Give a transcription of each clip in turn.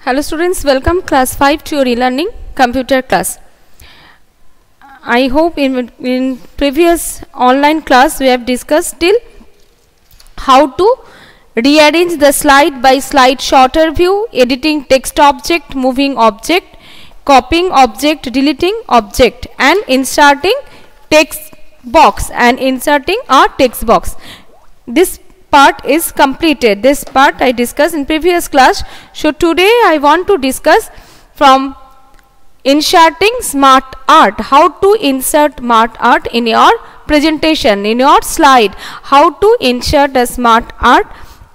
Hello students, welcome class 5 to your e-learning computer class. I hope in previous online class we have discussed till how to rearrange the slide by slide shorter view, editing text object, moving object, copying object, deleting object and inserting text box and inserting a text box. This part is completed. This part I discussed in previous class. So today I want to discuss from inserting smart art, how to insert smart art in your presentation, in your slide, how to insert a smart art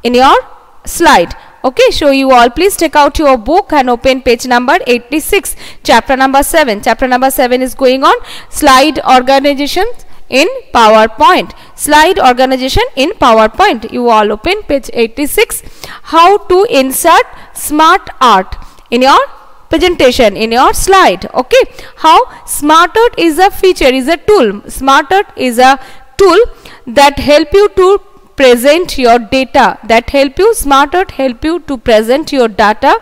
in your slide. Okay, so you all please take out your book and open page number 86, chapter number 7. Chapter number 7 is going on slide organization in PowerPoint. Slide organization in PowerPoint. You all open page 86. How to insert smart art in your presentation, in your slide. Okay, how smart art is a feature, is a tool. Smart art is a tool that help you to present your data, that help you, smart art help you to present your data,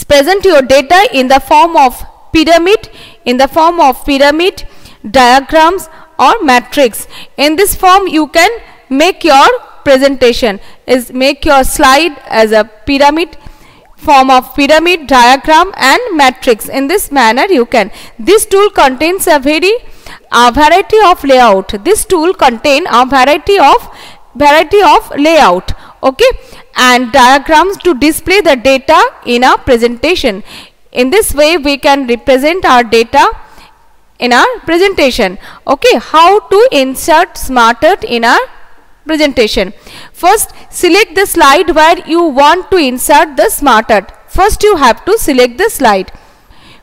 present your data in the form of pyramid, diagrams or matrix. In this form you can make your presentation, is make your slide as a pyramid, form of pyramid, diagram and matrix. In this manner you can. This tool contains a variety of layout. This tool contain a variety of layout, okay, and diagrams to display the data in a presentation. In this way we can represent our data in our presentation. Okay, how to insert smart art in our presentation. First, select the slide where you want to insert the smart art. First you have to select the slide.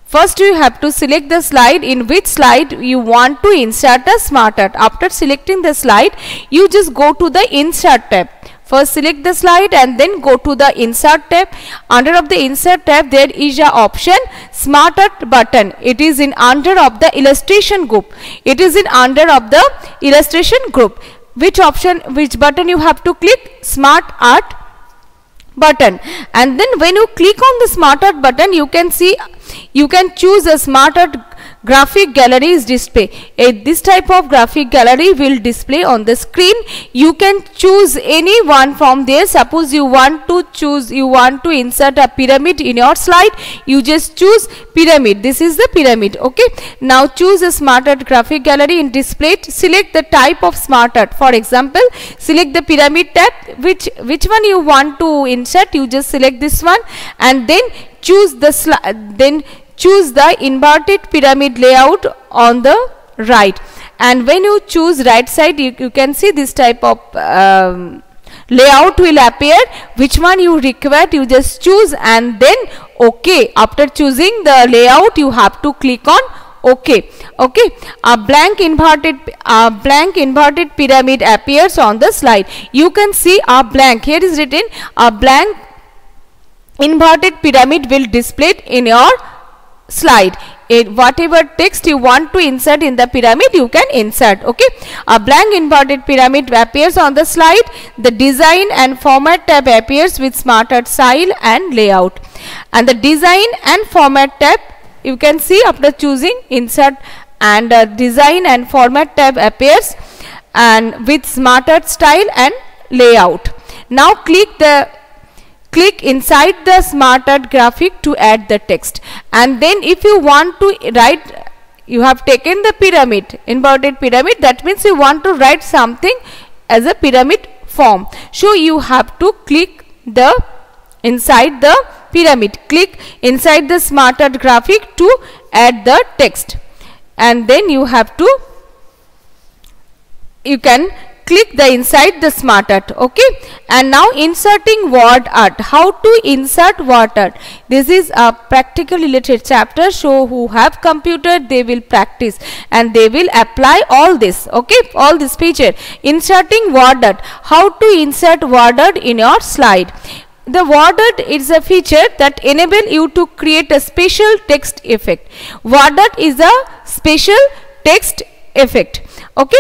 First you have to select the slide in which slide you want to insert a smart art. After selecting the slide, you just go to the insert tab. First select the slide and then go to the insert tab. Under of the insert tab there is a option smart art button. It is in under of the illustration group. It is in under of the illustration group. Which option, which button you have to click? Smart art button. And then when you click on the smart art button, you can see, you can choose a smart art graphic gallery is display. This type of graphic gallery will display on the screen. You can choose any one from there. Suppose you want to insert a pyramid in your slide, you just choose pyramid. This is the pyramid. Okay, now choose a smart art graphic gallery in display. Select the type of smart art. For example, select the pyramid tab. Which one you want to insert, you just select this one and then choose the choose the inverted pyramid layout on the right. And when you choose right side, you can see this type of layout will appear. Which one you require, you just choose and then OK. After choosing the layout, you have to click on OK. Okay, a blank inverted pyramid appears on the slide. You can see a blank. Here is written a blank inverted pyramid will display in your slide. Whatever text you want to insert in the pyramid, you can insert. Okay, a blank inverted pyramid appears on the slide. The design and format tab appears with smart art style and layout. And the design and format tab, you can see after choosing insert and design and format tab appears and with smart art style and layout. Now click inside the smart art graphic to add the text. And then if you want to write, you have taken the pyramid, inverted pyramid, that means you want to write something as a pyramid form. So you have to click the inside the pyramid, click inside the smart art graphic to add the text. And then you have to, you can click the inside the smart art. Okay, and now inserting word art. How to insert word art? This is a practical related chapter, so who have computer, they will practice and they will apply all this. Okay, all this feature. Inserting word art. How to insert word art in your slide? The word art is a feature that enable you to create a special text effect. Word art is a special text effect. Okay,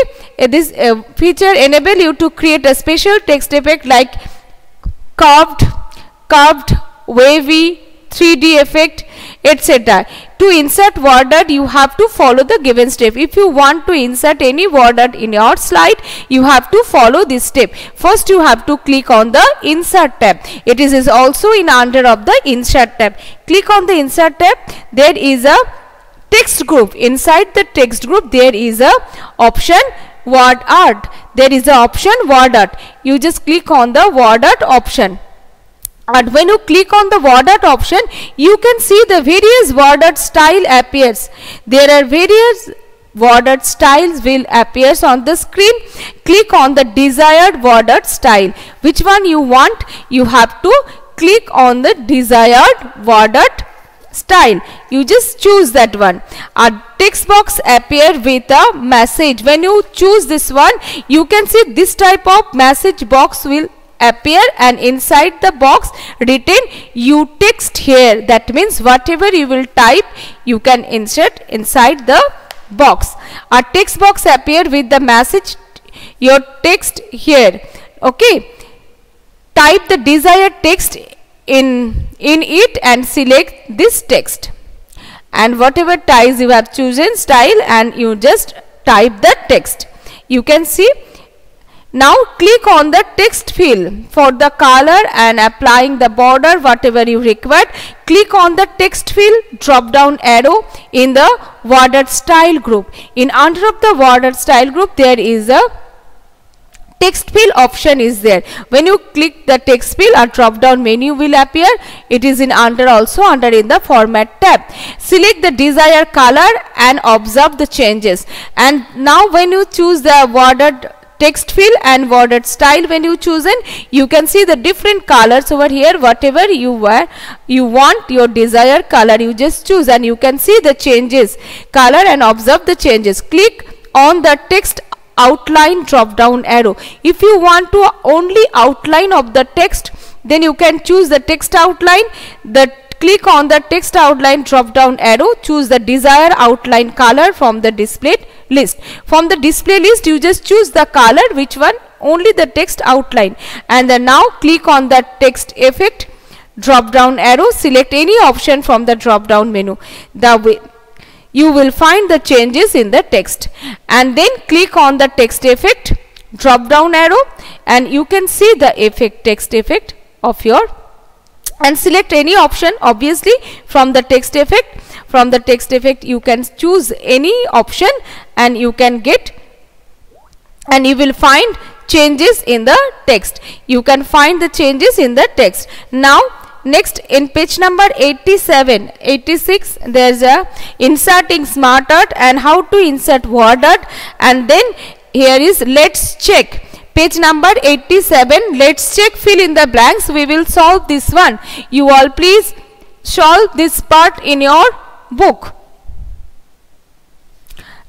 this feature enable you to create a special text effect like curved wavy, 3D effect, etc. To insert word art, you have to follow the given step. If you want to insert any word art in your slide, you have to follow this step. First, you have to click on the insert tab. It is also in under of the insert tab. Click on the insert tab. There is a text group. Inside the text group, there is a option word art. There is a option word art. You just click on the word art option. And when you click on the word art option, you can see the various word art style appears. There are various word art styles will appears on the screen. Click on the desired word art style. Which one you want? You have to click on the desired word art style. You just choose that one. A text box appear with a message. When you choose this one, you can see this type of message box will appear, and inside the box written you text here. That means whatever you will type, you can insert inside the box. A text box appear with the message, your text here. Okay, type the desired text in it and select this text, and whatever ties you have chosen style, and you just type the text. You can see. Now click on the text field for the color and applying the border whatever you require. Click on the text field drop down arrow in the word art style group. In under of the word art style group, there is a text field option is there. When you click the text field, a drop down menu will appear. It is in under also under in the format tab. Select the desired color and observe the changes. And now when you choose the word art text field and word art style, when you chosen, you can see the different colors over here. Whatever you want your desired color, you just choose, and you can see the changes color and observe the changes. Click on the text outline drop down arrow. If you want to only outline of the text, then you can choose the text outline. Click on the text outline drop down arrow, choose the desired outline color from the display list. From the display list, you just choose the color, which one, only the text outline. And then now click on the text effect drop down arrow, select any option from the drop down menu. You will find the changes in the text, and then click on the text effect drop down arrow, and you can see the effect text effect of your, and select any option obviously from the text effect. From the text effect, you can choose any option, and you can get, and you will find changes in the text. You can find the changes in the text. Now next, in page number 87, 86, there is a inserting smart art and how to insert word art, and then here is let's check. Page number 87, let's check, fill in the blanks. We will solve this one. You all please solve this part in your book.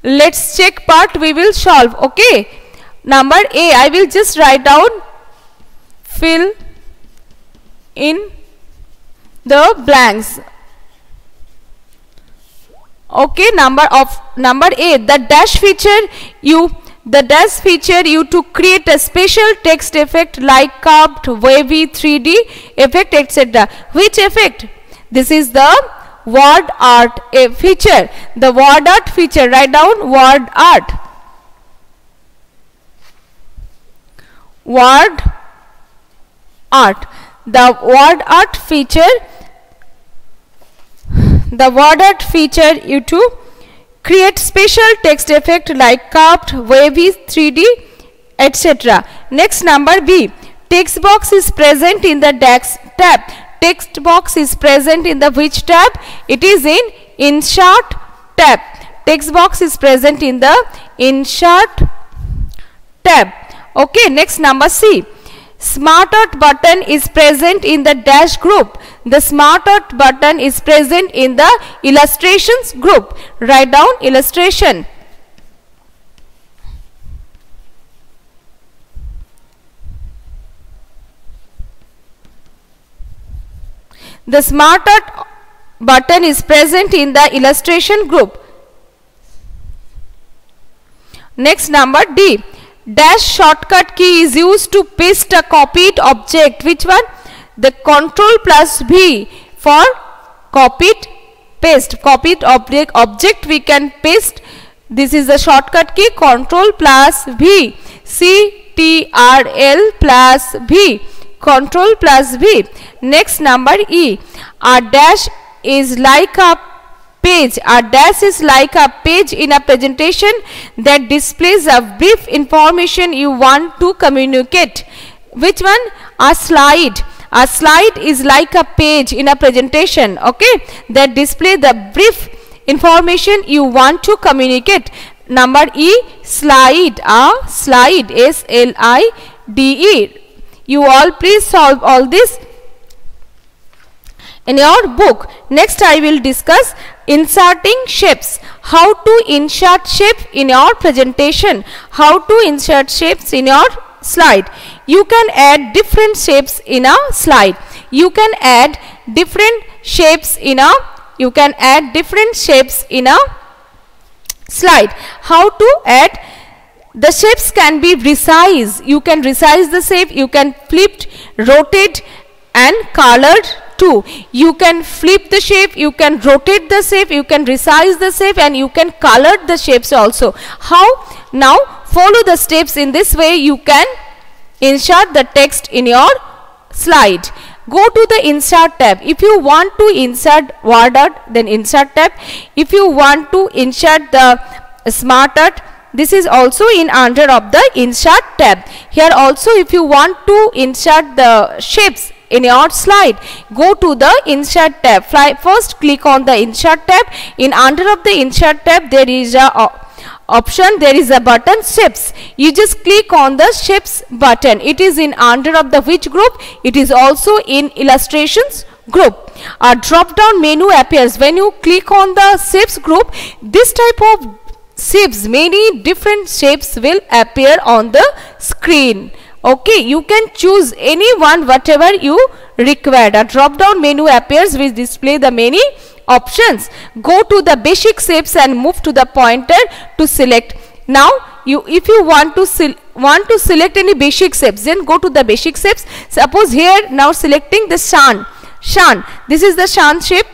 Let's check part we will solve. Okay. Number A, I will just write down fill in the blanks. Okay, number A, the dash feature you to create a special text effect like curved, wavy, 3D effect, etc. Which effect? This is the word art feature. The word art feature, write down word art. Word art. The word art feature. The word art feature you to create special text effect like curved, wavy, 3D, etc. Next, number B. Text box is present in the DAX tab. Text box is present in the which tab? It is in Insert tab. Text box is present in the Insert tab. Okay, next, number C. Smart Art button is present in the dash group. The Smart Art button is present in the illustrations group. Write down illustration. The Smart Art button is present in the illustration group. Next, number D. Dash shortcut key is used to paste a copied object. Which one? the Control plus V for copied paste. Copied object we can paste. This is the shortcut key, Control plus V. CTRL plus V. Control plus V. Next, number E. A dash is like a page. A dash is like a page in a presentation that displays a brief information you want to communicate. Which one? A slide. A slide is like a page in a presentation, okay, that display the brief information you want to communicate. Number E, slide. A slide, SLIDE. You all please solve all this in your book. Next, I will discuss inserting shapes. How to insert shape in your presentation. How to insert shapes in your slide. You can add different shapes in a slide. You can add different shapes in a slide. How to add? The shapes can be resized. You can resize the shape. You can flip, rotate and colored too. You can flip the shape, you can rotate the shape, you can resize the shape, and you can color the shapes also. How? Now follow the steps. In this way you can insert the text in your slide. Go to the insert tab. If you want to insert word art, then insert tab. If you want to insert the smart art, this is also in under of the insert tab. Here also, if you want to insert the shapes in your slide, go to the insert tab. First click on the insert tab. In under of the insert tab, there is a option, there is a button shapes. You just click on the shapes button. It is in under of the which group? It is also in illustrations group. A drop down menu appears. When you click on the shapes group, this type of shapes, many different shapes will appear on the screen. Okay, you can choose any one whatever you require. A drop down menu appears which display the many options. Go to the basic shapes and move to the pointer to select. Now if you want to select any basic shapes, then go to the basic shapes. Suppose here now selecting the sun. This is the sun shape.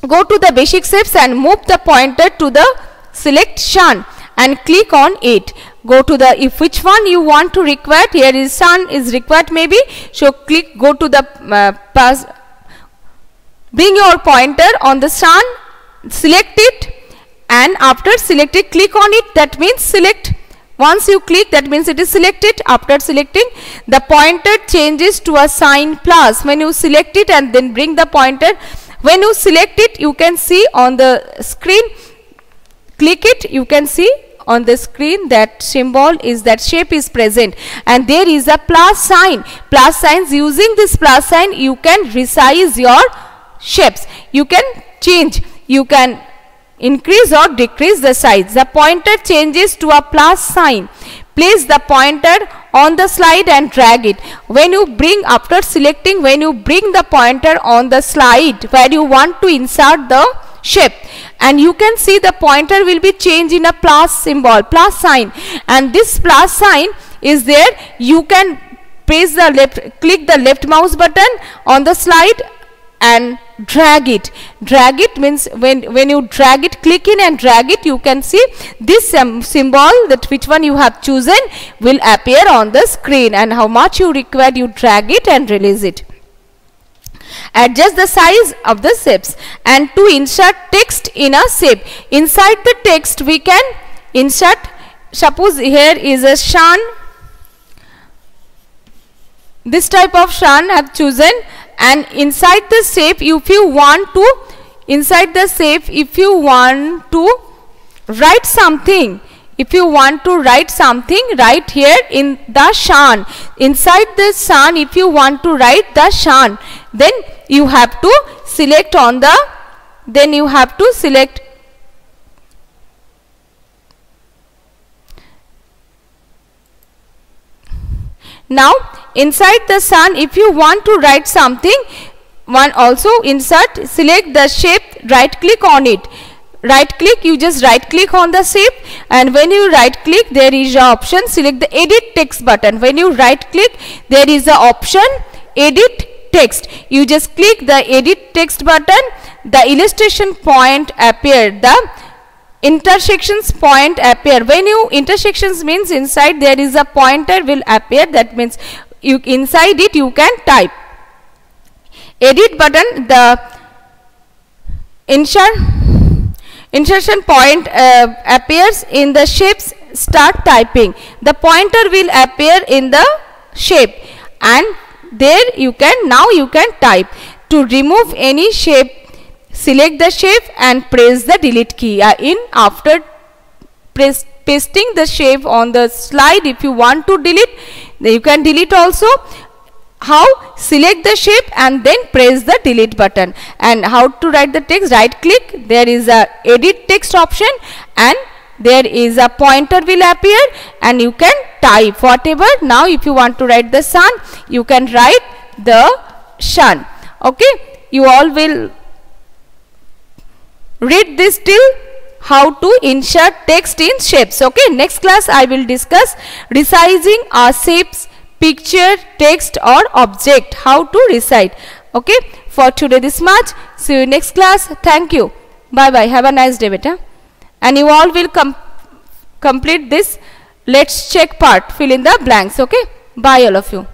Go to the basic shapes and move the pointer to the select sun and click on it. Go to the, if which one you want to require, here is sun is required maybe, so click, go to the bring your pointer on the sun, select it, and after select it, click on it. That means select. Once you click, that means it is selected. After selecting, the pointer changes to a sign plus. When you select it and then bring the pointer, when you select it, you can see on the screen, click it, you can see on the screen that symbol is, that shape is present, and there is a plus sign. Plus signs, using this plus sign you can resize your shapes. You can change, you can increase or decrease the size. The pointer changes to a plus sign. Place the pointer on the slide and drag it. When you bring, after selecting, when you bring the pointer on the slide where you want to insert the shape, and you can see the pointer will be changed in a plus symbol, plus sign, and this plus sign is there. You can press the left, click the left mouse button on the slide and drag it. Drag it means when you drag it, click in and drag it, you can see this symbol, that which one you have chosen, will appear on the screen, and how much you require, you drag it and release it. Adjust the size of the shapes. And to insert text in a shape, inside the text we can insert, suppose here is a sun, this type of sun I have chosen, and inside the shape, if you want to, inside the shape, if you want to write something, if you want to write something, write here in the sun. Inside the sun, if you want to write the sun, then you have to select on the, then you have to select. Now inside the sun, if you want to write something, one also insert, select the shape, right click on it. Right click, you just right click on the shape, and when you right click, there is a option, select the edit text button. When you right click, there is a option edit text. You just click the edit text button, the illustration point appear, the intersections point appear. When you intersections means inside there is a pointer will appear, that means you inside it you can type. Edit button, the insertion point appears in the shapes, start typing. The pointer will appear in the shape and there you can, now you can type. To remove any shape, select the shape and press the delete key. After pasting the shape on the slide, if you want to delete, you can delete also. How? Select the shape and then press the delete button. And how to write the text? Right click, there is a edit text option and there is a pointer will appear and you can type whatever. Now if you want to write the sun, you can write the sun. Okay, you all will read this till how to insert text in shapes. Okay, next class I will discuss resizing our shapes, picture, text or object, how to resize. Okay, for today this much. See you next class. Thank you. Bye bye. Have a nice day, beta. And you all will complete this let's check part, fill in the blanks. Okay, bye all of you.